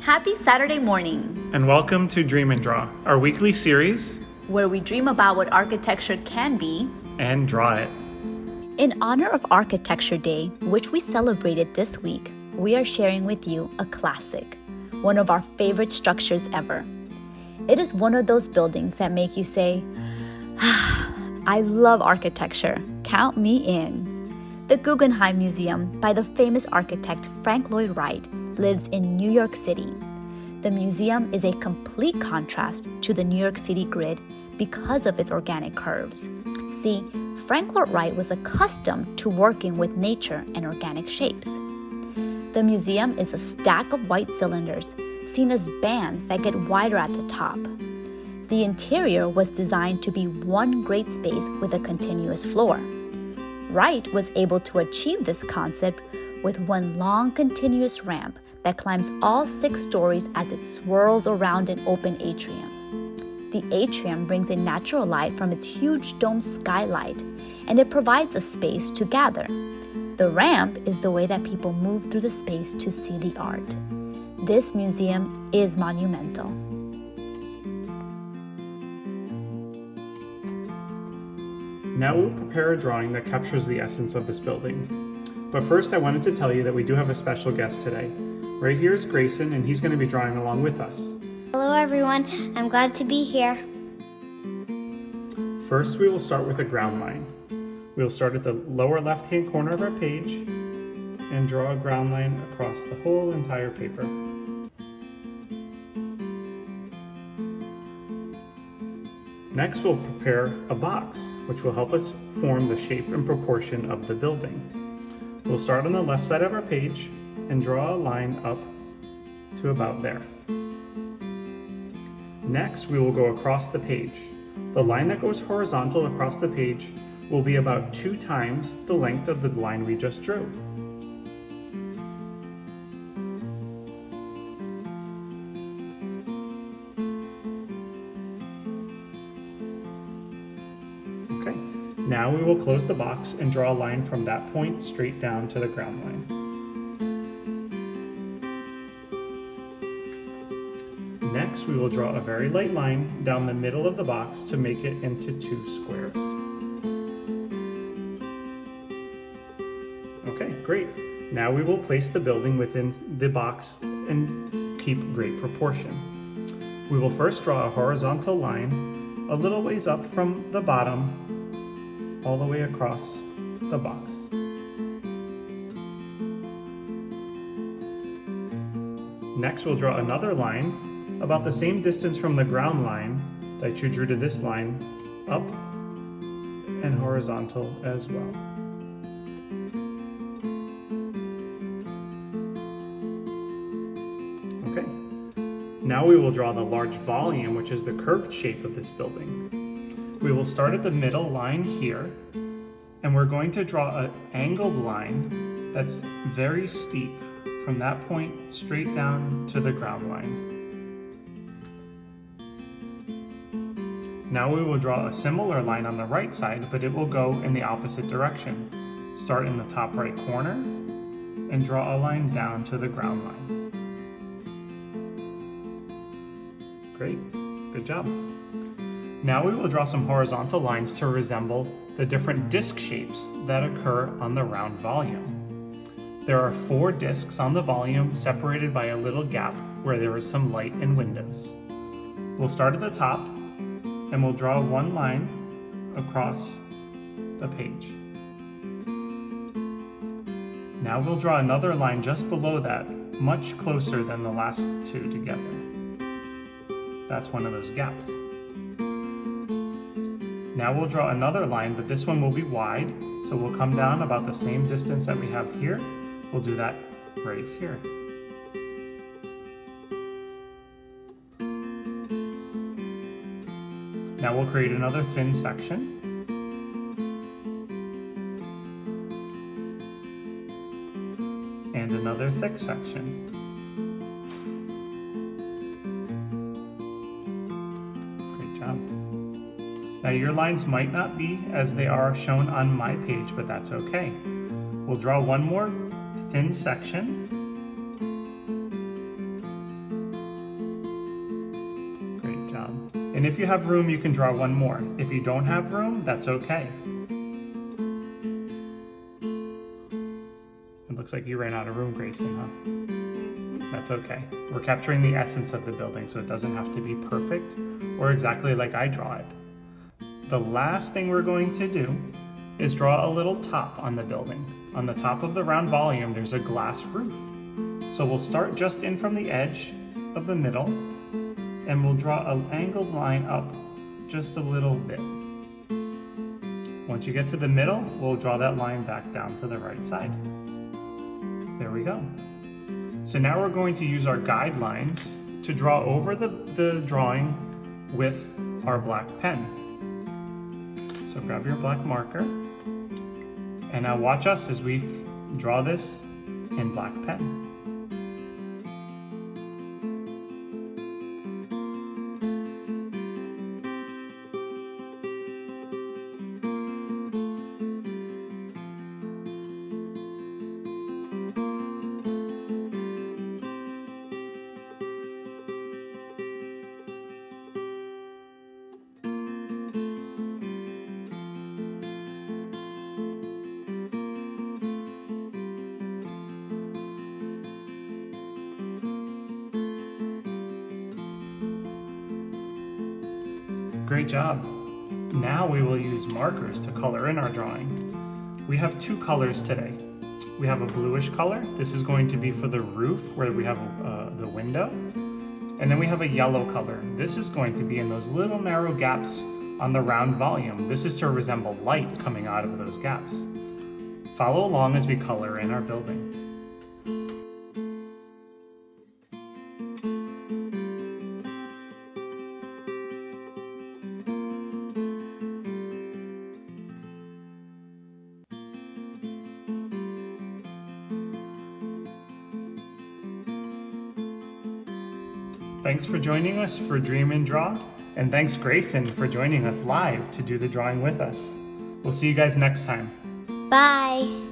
Happy Saturday morning, And welcome to Dream and Draw, our weekly series, where we dream about what architecture can be and draw it. In honor of Architecture Day, which we celebrated this week, we are sharing with you a classic, one of our favorite structures ever. It is one of those buildings that make you say, I love architecture, count me in. The Guggenheim Museum by the famous architect Lloyd Wright lives in New York City. The museum is a complete contrast to the New York City grid because of its organic curves. See, Lloyd Wright was accustomed to working with nature and organic shapes. The museum is a stack of white cylinders seen as bands that get wider at the top. The interior was designed to be one great space with a continuous floor. Wright was able to achieve this concept with one long continuous ramp that climbs all 6 stories as it swirls around an open atrium. The atrium brings in natural light from its huge dome skylight, and it provides a space to gather. The ramp is the way that people move through the space to see the art. This museum is monumental. Now we'll prepare a drawing that captures the essence of this building. But first I wanted to tell you that we do have a special guest today. Right here is Grayson, and he's going to be drawing along with us. Hello everyone, I'm glad to be here. First we will start with a ground line. We'll start at the lower left-hand corner of our page and draw a ground line across the whole entire paper. Next we'll prepare a box, which will help us form the shape and proportion of the building. We'll start on the left side of our page and draw a line up to about there. Next, we will go across the page. The line that goes horizontal across the page will be about 2 times the length of the line we just drew. Okay, now we will close the box and draw a line from that point straight down to the ground line. Next, we will draw a very light line down the middle of the box to make it into 2 squares. Okay, great. Now we will place the building within the box and keep great proportion. We will first draw a horizontal line a little ways up from the bottom all the way across the box. Next, we'll draw another line about the same distance from the ground line that you drew to this line, up and horizontal as well. Okay, now we will draw the large volume, which is the curved shape of this building. We will start at the middle line here, and we're going to draw an angled line that's very steep from that point straight down to the ground line. Now we will draw a similar line on the right side, but it will go in the opposite direction. Start in the top right corner and draw a line down to the ground line. Great, good job. Now we will draw some horizontal lines to resemble the different disc shapes that occur on the round volume. There are 4 discs on the volume separated by a little gap where there is some light and windows. We'll start at the top and we'll draw one line across the page. Now we'll draw another line just below that, much closer than the last 2 together. That's one of those gaps. Now we'll draw another line, but this one will be wide, so we'll come down about the same distance that we have here. We'll do that right here. Now we'll create another thin section. And another thick section. Great job. Now your lines might not be as they are shown on my page, but that's okay. We'll draw one more thin section And if you have room, you can draw one more. If you don't have room, that's okay. It looks like you ran out of room, Grayson, huh? That's okay. We're capturing the essence of the building, so it doesn't have to be perfect or exactly like I draw it. The last thing we're going to do is draw a little top on the building. On the top of the round volume, there's a glass roof. So we'll start just in from the edge of the middle, and we'll draw an angled line up just a little bit. Once you get to the middle, we'll draw that line back down to the right side. There we go. So now we're going to use our guidelines to draw over the drawing with our black pen. So grab your black marker, and now watch us as we draw this in black pen. Great job. Now we will use markers to color in our drawing. We have two colors today. We have a bluish color. This is going to be for the roof where we have the window. And then we have a yellow color. This is going to be in those little narrow gaps on the round volume. This is to resemble light coming out of those gaps. Follow along as we color in our building. Thanks for joining us for Dream and Draw, and thanks Grayson for joining us live to do the drawing with us. We'll see you guys next time. Bye.